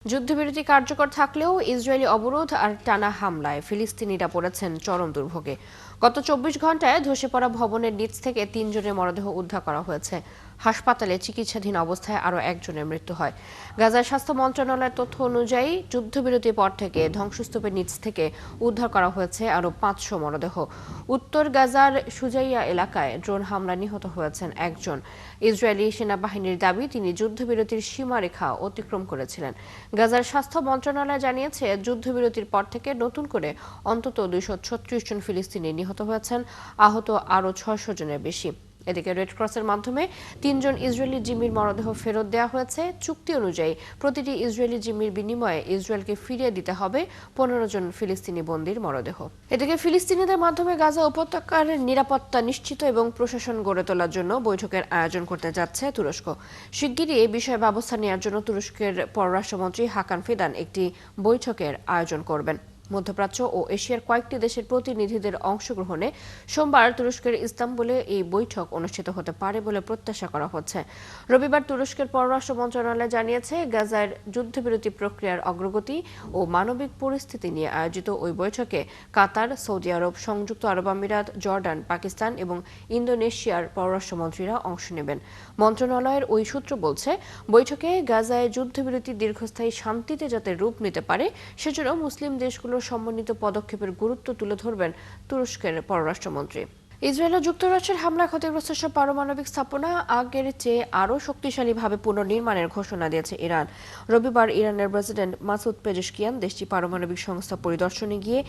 যুদ্ধবিরতি কার্যকর থাকলেও ইসরায়েলি অবরোধ আর টানা হামলায় ফিলিস্তিনিরা পড়েছেন চরম দুর্ভোগে। গত ২৪ ঘন্টায় ধসে পড়া ভবনের নিচ থেকে ৩ জনের মরদেহ উদ্ধার করা হয়েছে। হাসপাতালে চিকিৎসাধীন অবস্থায় আরও একজনের মৃত্যু হয়। গাজার স্বাস্থ্য মন্ত্রণালয়ের তথ্য অনুযায়ী যুদ্ধবিরতির পর থেকে ধ্বংসস্তূপের নিচ থেকে উদ্ধার করা হয়েছে আরও ৫০০ মরদেহ। উত্তর গাজার সুজাইয়া এলাকায় ড্রোন হামলা নিহত হয়েছেন একজন। ইসরায়েলি সেনাবাহিনীর দাবি তিনি যুদ্ধবিরতির সীমারেখা অতিক্রম করেছিলেন। গাজার স্বাস্থ্য মন্ত্রণালয় জানিয়েছে যুদ্ধবিরতির পর থেকে নতুন করে অন্তত ২৩৬ জন ফিলিস্তিনি নিহত হয়েছেন, আহত আরও ৬০০ জনের বেশি। এদিকে রেড ক্রসের মাধ্যমে ৩ জন ইসরায়েলি জিম্মির মরদেহ ফেরত দেওয়া হয়েছে। চুক্তি অনুযায়ী প্রতিটি ইসরায়েলি জিম্মির বিনিময়ে ইসরায়েলকে ফিরিয়ে দিতে হবে ১৫ জন ফিলিস্তিনি বন্দীর মরদেহ। এদিকে ফিলিস্তিনিদের মাধ্যমে গাজা উপত্যকার নিরাপত্তা নিশ্চিত এবং প্রশাসন গড়ে তোলার জন্য বৈঠকের আয়োজন করতে যাচ্ছে তুরস্ক। শিগগিরই এই বিষয়ে ব্যবস্থা নেওয়ার জন্য তুরস্কের পররাষ্ট্রমন্ত্রী হাকান ফিদান একটি বৈঠকের আয়োজন করবেন। মধ্যপ্রাচ্য ও এশিয়ার কয়েকটি দেশের প্রতিনিধিদের অংশগ্রহণে সোমবার তুরস্কের ইস্তাম্বুলে এই বৈঠক অনুষ্ঠিত হতে পারে বলে প্রত্যাশা করা হচ্ছে। রবিবার তুরস্কের পররাষ্ট্র মন্ত্রণালয় জানিয়েছে গাজার যুদ্ধবিরতি প্রক্রিয়ার অগ্রগতি ও মানবিক পরিস্থিতি নিয়ে আয়োজিত ওই বৈঠকে কাতার, সৌদি আরব, সংযুক্ত আরব আমিরাত, জর্ডান, পাকিস্তান এবং ইন্দোনেশিয়ার পররাষ্ট্রমন্ত্রীরা অংশ নেবেন। মন্ত্রণালয়ের ওই সূত্র বলছে, বৈঠকে গাজায় যুদ্ধবিরতি দীর্ঘস্থায়ী শান্তিতে যাতে রূপ নিতে পারে সেজন্য মুসলিম দেশগুলো সমন্বিত পদক্ষেপের গুরুত্ব তুলে ধরবেন তুরস্কের পররাষ্ট্রমন্ত্রী। ইসরায়েল ও যুক্তরাষ্ট্রের হামলায় ক্ষতিগ্রস্ত সব পারমাণবিক স্থাপনা আগের চেয়ে আরও শক্তিশালীভাবে পুনর্নির্মাণের ঘোষণা দিয়েছে ইরান। রবিবার ইরানের প্রেসিডেন্ট মাসুদ পেজেশকিয়ান দেশটির পারমাণবিক সংস্থা পরিদর্শনে গিয়ে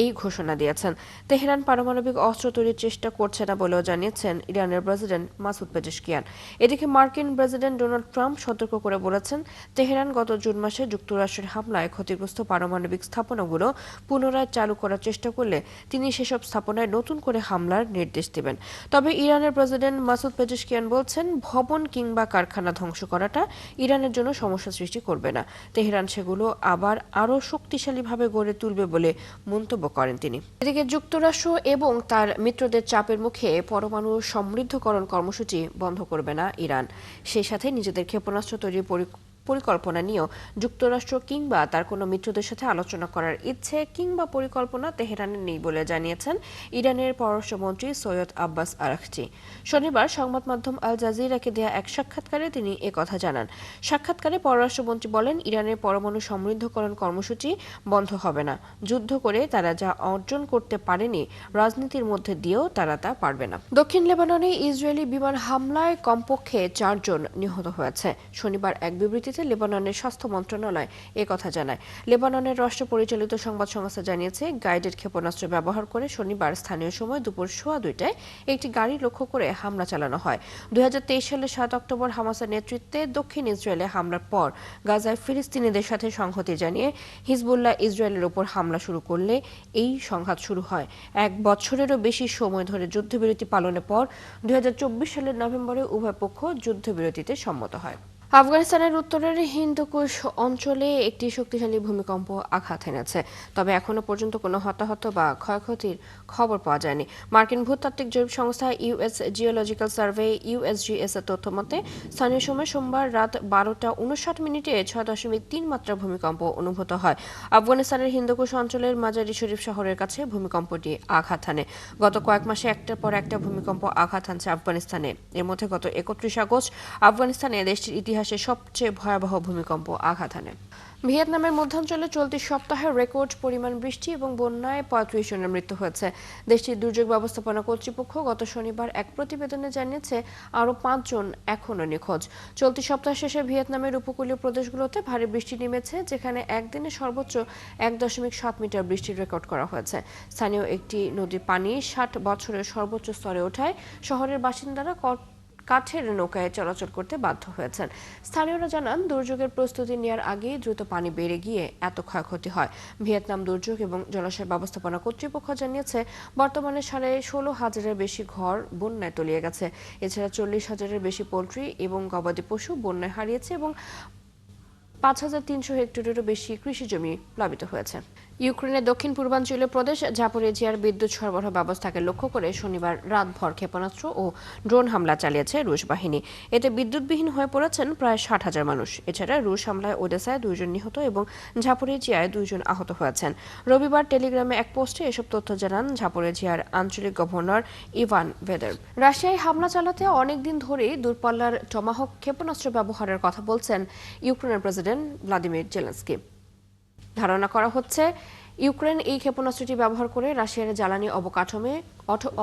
এই ঘোষণা দিয়েছেন। তেহরান পারমাণবিক অস্ত্র তৈরির চেষ্টা করছে না বলেও জানিয়েছেন ইরানের প্রেসিডেন্ট মাসুদ পেজেশকিয়ান। এদিকে মার্কিন প্রেসিডেন্ট ডোনাল্ড ট্রাম্প সতর্ক করে বলেছেন, তেহরান গত জুন মাসে যুক্তরাষ্ট্রের হামলায় ক্ষতিগ্রস্ত পারমাণবিক স্থাপনাগুলো পুনরায় চালু করার চেষ্টা করলে তিনি সেসব স্থাপনায় নতুন করে হামলার নির্দেশ দেবেন। তবে ইরানের প্রেসিডেন্ট মাসুদ পেজেশকিয়ান বলছেন, ভবন কিংবা কারখানা ধ্বংস করাটা ইরানের জন্য সমস্যা সৃষ্টি করবে না। তেহরান সেগুলো আবার আরও শক্তিশালীভাবে গড়ে তুলবে বলে মন্তব্য করেন তিনি। এদিকে যুক্তরাষ্ট্র এবং তার মিত্রদের চাপের মুখে পরমাণু সমৃদ্ধকরণ কর্মসূচি বন্ধ করবে না ইরান। সেই সাথে নিজেদের ক্ষেপণাস্ত্র তৈরির পরিকল্পনা নিয়েও যুক্তরাষ্ট্র কিংবা তার কোনো মিত্রদের সাথে আলোচনা করার ইচ্ছে কিংবা পরিকল্পনা তেহরানের নেই বলে জানিয়েছেন ইরানের পররাষ্ট্রমন্ত্রী সৈয়দ আব্বাস আরাকচি। শনিবার সংবাদ মাধ্যম আল জাজিরাকে দেয়া এক সাক্ষাৎকারে তিনি একথা জানান। সাক্ষাৎকারে পররাষ্ট্রমন্ত্রী বলেন, ইরানের পরমাণু সমৃদ্ধকরণ কর্মসূচি বন্ধ হবে না। যুদ্ধ করে তারা যা অর্জন করতে পারেনি, রাজনীতির মধ্যে দিয়েও তারা তা পারবে না। দক্ষিণ লেবাননে ইসরায়েলি বিমান হামলায় কমপক্ষে ৪ জন নিহত হয়েছে। শনিবার এক বিবৃতি লেবাননের স্বাস্থ্য মন্ত্রণালয় একথা জানায়। লেবাননের রাষ্ট্র পরিচালিত সংবাদ সংস্থা জানিয়েছে, গাইডেড ক্ষেপণাস্ত্র ব্যবহার করে শনিবার স্থানীয় সময় দুপুর 2:15টায় একটি গাড়ি লক্ষ্য করে হামলা চালানো হয়। ২০২৩ সালের ৭ অক্টোবর হামাসের নেতৃত্বে দক্ষিণ ইসরায়েলে হামলার পর গাজায় ফিলিস্তিনিদের সাথে সংহতি জানিয়ে হিজবুল্লাহ ইসরায়েলের ওপর হামলা শুরু করলে এই সংঘাত শুরু হয়। ১ বছরেরও বেশি সময় ধরে যুদ্ধবিরতি পালনের পর ২০২৪ সালের নভেম্বরে উভয় পক্ষ যুদ্ধবিরতিতে সম্মত হয়। আফগানিস্তানের উত্তরের হিন্দুকুশ অঞ্চলে একটি শক্তিশালী ভূমিকম্প আঘাত এনেছে, তবে এখনো পর্যন্ত কোনো হতাহত বা ক্ষয়ক্ষতির খবর পাওয়া যায়নি। মার্কিন ভূতাত্ত্বিক জরিপ সংস্থা ইউএস জিওলজিক্যাল সার্ভে ইউএসজিএস এর তথ্য মতে স্থানীয় সময় সোমবার রাত 12:59 6.3 মাত্রা ভূমিকম্প অনুভূত হয়। আফগানিস্তানের হিন্দুকুশ অঞ্চলের মাজারি শরীফ শহরের কাছে ভূমিকম্পটি আঘাত হানে। গত কয়েক মাসে একটার পর একটা ভূমিকম্প আঘাত হানছে আফগানিস্তানে। এর মধ্যে গত ৩১ আগস্ট আফগানিস্তানে দেশটির ইতিহাসে সবচেয়ে ভয়াবহ ভূমিকম্প আঘাত হানে। ভিয়েতনামের মধ্যাঞ্চলে চলতি সপ্তাহে রেকর্ড পরিমাণ বৃষ্টি এবং বন্যায় ৩৫ জনের মৃত্যু হয়েছে। দেশটির দুর্যোগ ব্যবস্থাপনা কর্তৃপক্ষ গত শনিবার এক প্রতিবেদনে জানিয়েছে, আরও ৫ জন এখনও নিখোঁজ। চলতি সপ্তাহ শেষে ভিয়েতনামের উপকূলীয় প্রদেশগুলোতে ভারী বৃষ্টি নেমেছে, যেখানে একদিনে সর্বোচ্চ ১.৭ মিটার বৃষ্টির রেকর্ড করা হয়েছে। স্থানীয় একটি নদীর পানি ৬০ বছরের সর্বোচ্চ স্তরে ওঠায় শহরের বাসিন্দারা কাঠের নৌকায় চলাচল করতে বাধ্য হয়েছেন। স্থানীয়রা জানান, দুর্যোগের প্রস্তুতি নেওয়ার আগেই দ্রুত পানি বেড়ে গিয়ে এত ক্ষয়ক্ষতি হয়। ভিয়েতনাম দুর্যোগ এবং জলাশয় ব্যবস্থাপনা কর্তৃপক্ষ জানিয়েছে, বর্তমানে ১৬,৫০০-এর বেশি ঘর বন্যায় তলিয়ে গেছে। এছাড়া ৪০,০০০-এর বেশি পোল্ট্রি এবং গবাদি পশু বন্যায় হারিয়েছে এবং ৫,৩০০ হেক্টরেরও বেশি কৃষি জমি প্লাবিত হয়েছে। ইউক্রেনের দক্ষিণ পূর্বাঞ্চলীয় প্রদেশ জাপোরিজিয়ার বিদ্যুৎ সরবরাহ ব্যবস্থাকে লক্ষ্য করে শনিবার রাতভর ক্ষেপণাস্ত্র ও ড্রোন হামলা চালিয়েছে রুশ বাহিনী। এতে বিদ্যুৎবিহীন হয়ে পড়েছেন প্রায় 60,000 মানুষ। এছাড়া রুশ হামলায় ওডেসায় 2 জন নিহত এবং জাপোরিজিয়ায় 2 জন আহত হয়েছেন। রবিবার টেলিগ্রামে এক পোস্টে এসব তথ্য জানান জাপোরিজিয়ার আঞ্চলিক গভর্নর ইভান ভেদার। রাশিয়ায় হামলা চালাতে অনেকদিন ধরেই দূরপাল্লার টমাহক ক্ষেপণাস্ত্র ব্যবহারের কথা বলছেন ইউক্রেনের প্রেসিডেন্ট ভ্লাদিমির জেলেনস্কি। ধারণা করা হচ্ছে ইউক্রেন এই ক্ষেপণাস্ত্রটি ব্যবহার করে রাশিয়ার জ্বালানি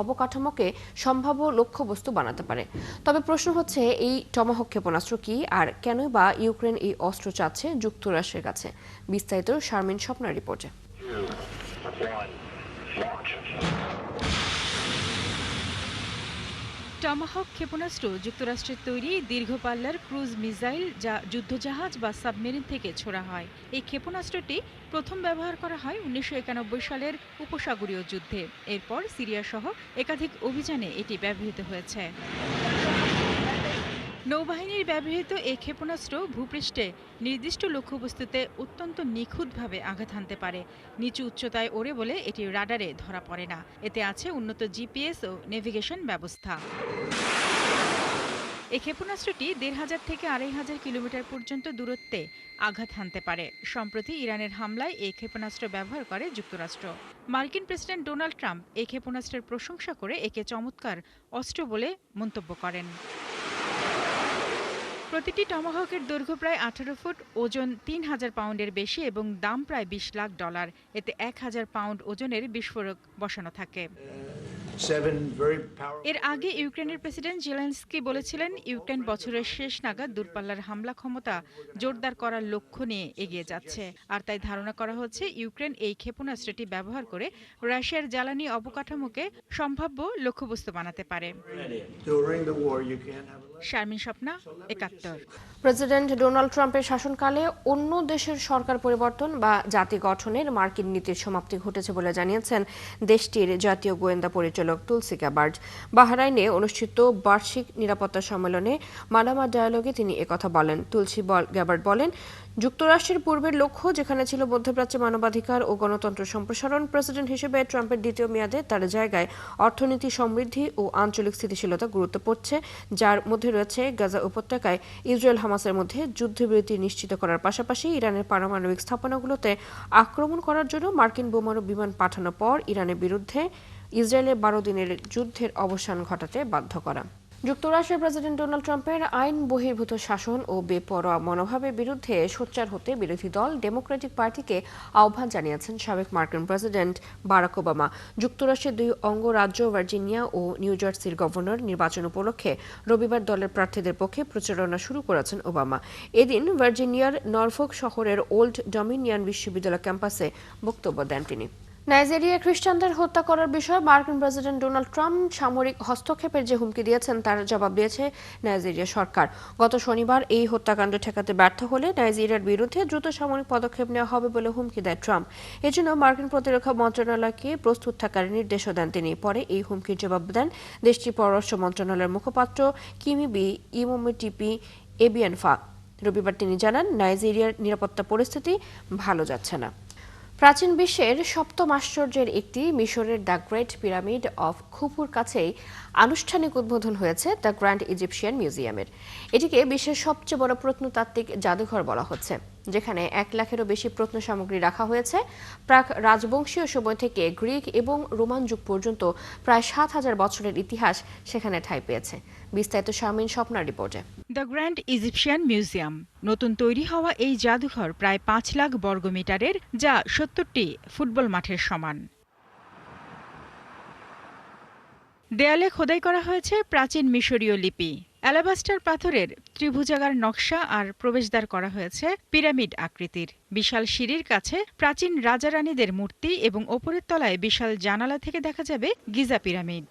অবকাঠামোকে সম্ভাব্য লক্ষ্যবস্তু বানাতে পারে। তবে প্রশ্ন হচ্ছে, এই টমাহক ক্ষেপণাস্ত্র কি, আর কেনই বা ইউক্রেন এই অস্ত্র চাচ্ছে যুক্তরাষ্ট্রের কাছে? বিস্তারিত শারমিন স্বপ্নার রিপোর্টে। টমাহক ক্ষেপণাস্ত্র যুক্তরাষ্ট্রের তৈরি দীর্ঘপাল্লার ক্রুজ মিসাইল, যা যুদ্ধজাহাজ বা সাবমেরিন থেকে ছোড়া হয়। এই ক্ষেপণাস্ত্রটি প্রথম ব্যবহার করা হয় 1991 সালের উপসাগরীয় যুদ্ধে। এরপর সিরিয়া সহ একাধিক অভিযানে এটি ব্যবহৃত হয়েছে। নৌবাহিনীর ব্যবহৃত এই ক্ষেপণাস্ত্র ভূপৃষ্ঠে নির্দিষ্ট লক্ষ্যবস্তুতে অত্যন্ত নিখুঁতভাবে আঘাত হানতে পারে। নিচু উচ্চতায় ওড়ে বলে এটি রাডারে ধরা পড়ে না। এতে আছে উন্নত জিপিএস ও নেভিগেশন ব্যবস্থা। এই ক্ষেপণাস্ত্রটি 1,500 থেকে 2,500 কিলোমিটার পর্যন্ত দূরত্বে আঘাত হানতে পারে। সম্প্রতি ইরানের হামলায় এই ক্ষেপণাস্ত্র ব্যবহার করে যুক্তরাষ্ট্র। মার্কিন প্রেসিডেন্ট ডোনাল্ড ট্রাম্প এই ক্ষেপণাস্ত্রের প্রশংসা করে একে চমৎকার অস্ত্র বলে মন্তব্য করেন। প্রতিটি টমাহকের দৈর্ঘ্য প্রায় 18 ফুট, ওজন 3,000 পাউন্ডের বেশি এবং দাম প্রায় $20 লাখ। এতে 1,000 পাউন্ড ওজনের বিস্ফোরক বসানো থাকে। এর আগে ইউক্রেনের প্রেসিডেন্ট জেলেনস্কি বলেছিলেন, ইউক্রেন বছরের শেষ নাগাদ দূরপাল্লার হামলা ক্ষমতা জোরদার করার লক্ষ্য নিয়ে এগিয়ে যাচ্ছে। আর তাই ধারণা করা হচ্ছে ইউক্রেন এই ক্ষেপণাস্ত্রটি ব্যবহার করে রাশিয়ার জ্বালানি অবকাঠামোকে সম্ভাব্য লক্ষ্যবস্তু বানাতে পারে। শারমিন স্বপ্না, 71। প্রেসিডেন্ট ডোনাল্ড ট্রাম্পের শাসনকালে অন্য দেশের সরকার পরিবর্তন বা জাতি গঠনের মার্কিন নীতির সমাপ্তি ঘটেছে বলে জানিয়েছেন দেশটির জাতীয় গোয়েন্দা পরিচালক তুলসি গ্যাবার্ড। বাহরাইনে অনুষ্ঠিত বার্ষিক নিরাপত্তা সম্মেলনে মালামা ডায়ালগে তিনি একথা বলেন। তুলসি গ্যাবার্ড বলেন, যুক্তরাষ্ট্রের পূর্বের লক্ষ্য যেখানে ছিল মধ্যপ্রাচ্যে মানবাধিকার ও গণতন্ত্র সম্প্রসারণ, প্রেসিডেন্ট হিসেবে ট্রাম্পের দ্বিতীয় মেয়াদে তার জায়গায় অর্থনীতি সমৃদ্ধি ও আঞ্চলিক স্থিতিশীলতা গুরুত্ব পড়ছে, যার মধ্যে রয়েছে গাজা উপত্যকায় ইসরায়েল হামাসের মধ্যে যুদ্ধবিরতি নিশ্চিত করার পাশাপাশি ইরানের পারমাণবিক স্থাপনাগুলোতে আক্রমণ করার জন্য মার্কিন বোমারু বিমান পাঠানোর পর ইরানের বিরুদ্ধে ইসরায়েলের 12 দিনের যুদ্ধের অবসান ঘটাতে বাধ্য করা। যুক্তরাষ্ট্রের প্রেসিডেন্ট ডোনাল্ড ট্রাম্পের আইন বহির্ভূত শাসন ও বেপরোয়া মনোভাবের বিরুদ্ধে সোচ্চার হতে বিরোধী দল ডেমোক্রেটিক পার্টিকে আহ্বান জানিয়েছেন সাবেক মার্কিন প্রেসিডেন্ট বারাক ওবামা। যুক্তরাষ্ট্রের 2 অঙ্গরাজ্য ভার্জিনিয়া ও নিউ জার্সির গভর্নর নির্বাচন উপলক্ষে রবিবার দলের প্রার্থীদের পক্ষে প্রচারণা শুরু করেছেন ওবামা। এদিন ভার্জিনিয়ার নরফোক শহরের ওল্ড ডমিনিয়ন বিশ্ববিদ্যালয় ক্যাম্পাসে বক্তব্য দেন তিনি। নাইজেরিয়ায় খ্রিস্টানদের হত্যা করার বিষয়ে মার্কিন প্রেসিডেন্ট ডোনাল্ড ট্রাম্প সামরিক হস্তক্ষেপের যে হুমকি দিয়েছেন তার জবাব দিয়েছে নাইজেরিয়া সরকার। গত শনিবার এই হত্যাকাণ্ড ঠেকাতে ব্যর্থ হলে নাইজেরিয়ার বিরুদ্ধে দ্রুত সামরিক পদক্ষেপ নেওয়া হবে বলে হুমকি দেয় ট্রাম্প। এজন্য মার্কিন প্রতিরক্ষা মন্ত্রণালয়কে প্রস্তুত থাকার নির্দেশও দেন তিনি। পরে এই হুমকির জবাব দেন দেশটির পররাষ্ট্র মন্ত্রণালয়ের মুখপাত্র কিমিবি ইমোমেটিপি এবিয়ানফা। রবিবার তিনি জানান, নাইজেরিয়ার নিরাপত্তা পরিস্থিতি ভালো যাচ্ছে না। প্রাচীন বিশ্বের 7ম আশ্চর্যের একটি মিশরের দ্য গ্রেট পিরামিড অফ খুফুর কাছেই আনুষ্ঠানিক উদ্বোধন হয়েছে দ্য গ্র্যান্ড ইজিপশিয়ান মিউজিয়ামের। এটিকে বিশ্বের সবচেয়ে বড় প্রত্নতাত্ত্বিক জাদুঘর বলা হচ্ছে, যেখানে 1 লাখেরও বেশি প্রত্ন সামগ্রী রাখা হয়েছে। প্রাক রাজবংশীয় সময় থেকে গ্রিক এবং রোমান যুগ পর্যন্ত প্রায় 7,000 বছরের ইতিহাস সেখানে ঠাঁই পেয়েছে। বিস্তারিত শারমিন স্বপ্নার রিপোর্টে। দ্য গ্র্যান্ড ইজিপশিয়ান মিউজিয়াম নতুন তৈরি হওয়া এই জাদুঘর প্রায় 5 লাখ বর্গমিটারের, যা 70টি ফুটবল মাঠের সমান। দেয়ালে খোদাই করা হয়েছে প্রাচীন মিশরীয় লিপি, অ্যালাবাস্টার পাথরের ত্রিভুজাকার নকশা আর প্রবেশদ্বার করা হয়েছে পিরামিড আকৃতির। বিশাল সিঁড়ির কাছে প্রাচীন রাজা রানীদের মূর্তি এবং ওপরের তলায় বিশাল জানালা থেকে দেখা যাবে গিজা পিরামিড।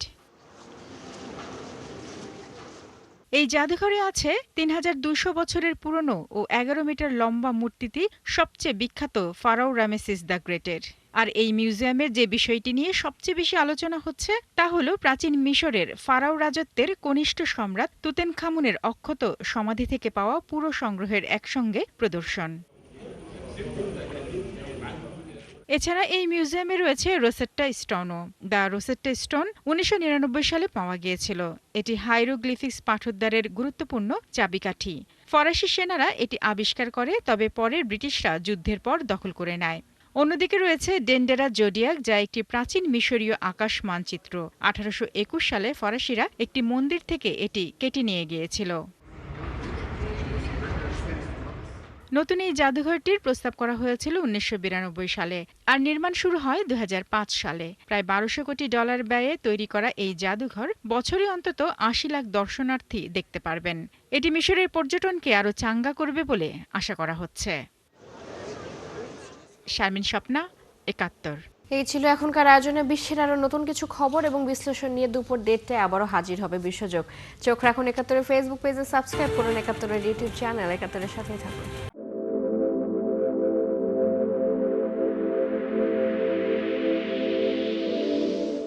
এই জাদুঘরে আছে 3,200 বছরের পুরনো ও 11 মিটার লম্বা মূর্তিটি সবচেয়ে বিখ্যাত ফারাও রামেসিস দ্য গ্রেটের। আর এই মিউজিয়ামের যে বিষয়টি নিয়ে সবচেয়ে বেশি আলোচনা হচ্ছে তা হলো প্রাচীন মিশরের ফারাও রাজত্বের কনিষ্ঠ সম্রাট তুতেনখামুনের অক্ষত সমাধি থেকে পাওয়া পুরো সংগ্রহের একসঙ্গে প্রদর্শন। এছাড়া এই মিউজিয়ামে রয়েছে রোসেট্টা স্টোনও। দ্য রোসেট্টা স্টোন 1999 সালে পাওয়া গিয়েছিল। এটি হাইরোগ্লিফিক্স পাঠোদ্ধারের গুরুত্বপূর্ণ চাবিকাঠি। ফরাসি সেনারা এটি আবিষ্কার করে, তবে পরে ব্রিটিশরা যুদ্ধের পর দখল করে নেয়। অন্যদিকে রয়েছে ডেন্ডেরা জোডিয়াক, যা একটি প্রাচীন মিশরীয় আকাশ মানচিত্র। 1821 সালে ফরাসিরা একটি মন্দির থেকে এটি কেটে নিয়ে গিয়েছিল। নতুন এই জাদুঘরটির প্রস্তাব করা হয়েছিল 1992 সালে, আর নির্মাণ শুরু হয় 2005 সালে। প্রায় $1200 কোটি ব্যয়ে তৈরি করা এই জাদুঘর বছরে অন্তত 80 লাখ দর্শনার্থী দেখতে পারবেন। এটি মিশরের পর্যটনকে আরও চাঙ্গা করবে বলে আশা করা হচ্ছে। শারমিন স্বপ্না, 71। এই ছিল এখনকার আয়োজনে বিশ্বের আরো নতুন কিছু খবর এবং বিশ্লেষণ নিয়ে দুপুর 1:30টায় আবারও হাজির হবে বিশ্বযোগ। চোখ রাখুন 71-এর ফেসবুক পেজে, সাবস্ক্রাইব করুন 71-এর ইউটিউব চ্যানেল। 71-এর সাথেই থাকুন।